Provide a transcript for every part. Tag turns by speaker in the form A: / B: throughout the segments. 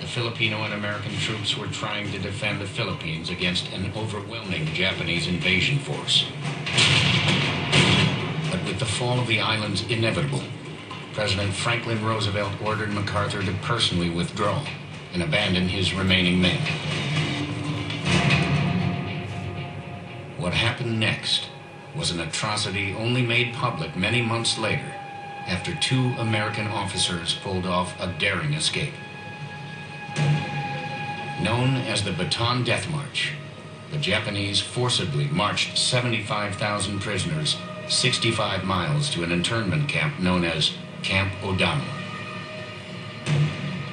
A: Filipino and American troops were trying to defend the Philippines against an overwhelming Japanese invasion force. But with the fall of the islands inevitable, President Franklin Roosevelt ordered MacArthur to personally withdraw and abandon his remaining men. What happened next was an atrocity only made public many months later, after 2 American officers pulled off a daring escape. Known as the Bataan Death March, the Japanese forcibly marched 75,000 prisoners 65 miles to an internment camp known as Camp O'Donnell.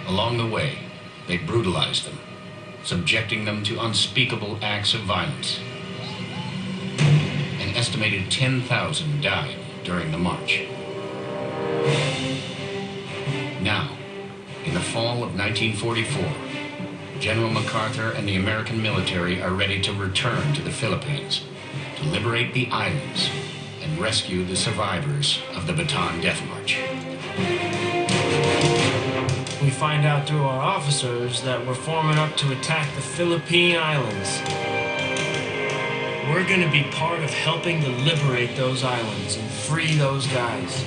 A: Along the way, they brutalized them, subjecting them to unspeakable acts of violence. An estimated 10,000 died during the march. Now, in the fall of 1944, General MacArthur and the American military are ready to return to the Philippines to liberate the islands and rescue the survivors of the Bataan Death March.
B: We find out through our officers that we're forming up to attack the Philippine Islands. We're gonna be part of helping to liberate those islands and free those guys.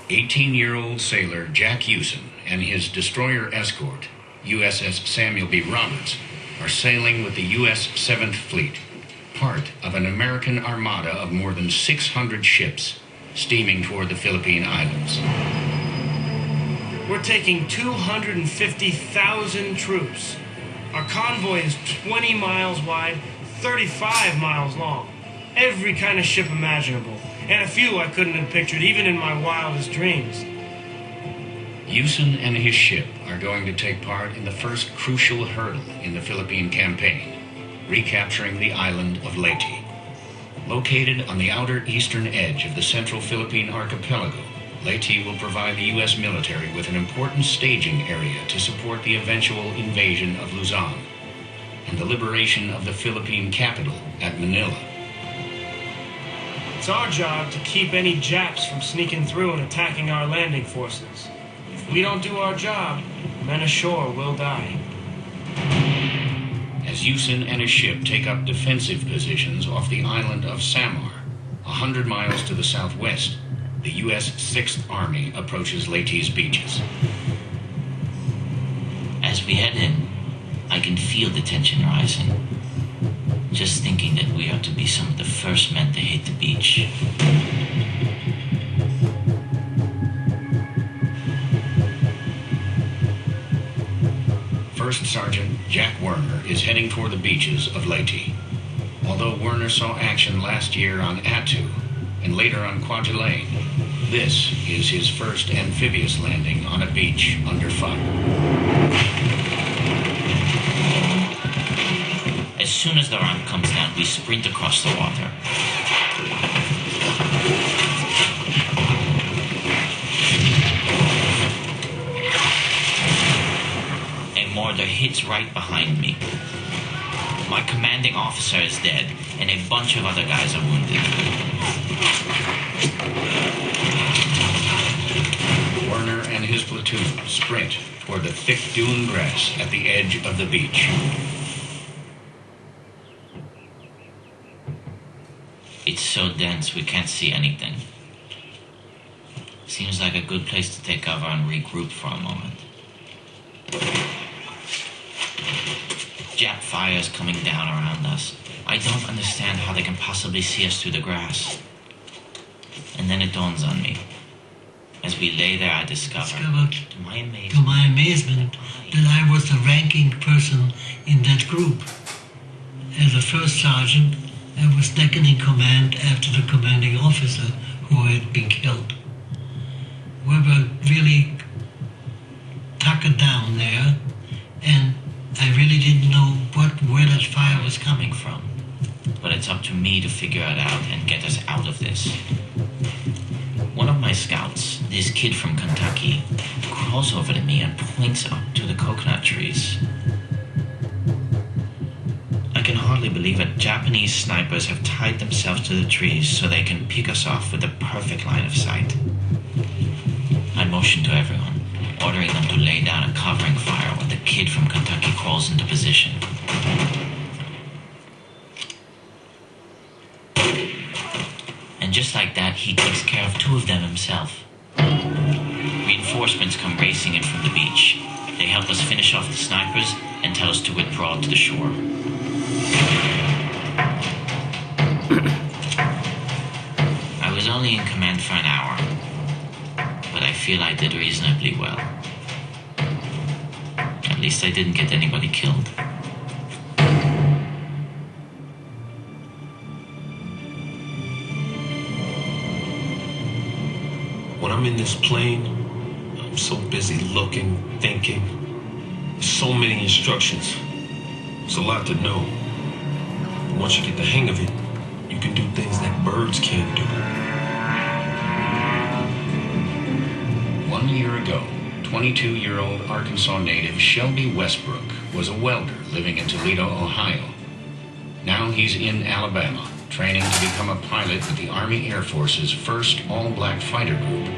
A: 18-year-old sailor Jack Hewson and his destroyer escort, USS Samuel B. Roberts, are sailing with the U.S. 7th Fleet, part of an American armada of more than 600 ships steaming toward the Philippine Islands.
B: We're taking 250,000 troops. Our convoy is 20 miles wide, 35 miles long. Every kind of ship imaginable. And a few I couldn't have pictured even in my wildest dreams.
A: Hewson and his ship are going to take part in the first crucial hurdle in the Philippine campaign, recapturing the island of Leyte. Located on the outer eastern edge of the central Philippine archipelago, Leyte will provide the U.S. military with an important staging area to support the eventual invasion of Luzon and the liberation of the Philippine capital at Manila.
B: It's our job to keep any Japs from sneaking through and attacking our landing forces. If we don't do our job, men ashore will die.
A: As Hewson and his ship take up defensive positions off the island of Samar, 100 miles to the southwest, the U.S. 6th Army approaches Leyte's beaches.
C: As we head in, I can feel the tension rising. Just thinking that we are to be some of the first men to hit the beach.
A: First Sergeant Jack Werner is heading toward the beaches of Leyte. Although Werner saw action last year on Attu and later on Kwajalein, this is his first amphibious landing on a beach under fire.
C: As soon as the ramp comes down, we sprint across the water. A mortar hits right behind me. My commanding officer is dead, and a bunch of other guys are wounded.
A: Werner and his platoon sprint toward the thick dune grass at the edge of the beach.
C: It's so dense we can't see anything. Seems like a good place to take cover and regroup for a moment. Jap fire is coming down around us. I don't understand how they can possibly see us through the grass. And then it dawns on me. As we lay there, I discovered, to my amazement,
D: that I was the ranking person in that group. As a first sergeant, I was second in command after the commanding officer who had been killed. We were really tuckered down there, and I really didn't know where that fire was coming from.
C: But it's up to me to figure it out and get us out of this. One of my scouts, this kid from Kentucky, crawls over to me and points up to the coconut trees. I can hardly believe it. Japanese snipers have tied themselves to the trees so they can pick us off with a perfect line of sight. motion to everyone, ordering them to lay down a covering fire when the kid from Kentucky crawls into position. And just like that, he takes care of 2 of them himself. Reinforcements come racing in from the beach. They help us finish off the snipers and tell us to withdraw to the shore. I was only in command for an hour, but I feel I did reasonably well. At least I didn't get anybody killed.
E: When I'm in this plane, I'm so busy looking, thinking. There's so many instructions. It's a lot to know. But once you get the hang of it, you can do things that birds can't do.
A: 1 year ago, 22-year-old Arkansas native Shelby Westbrook was a welder living in Toledo, Ohio. Now he's in Alabama, training to become a pilot with the Army Air Force's first all-black fighter group.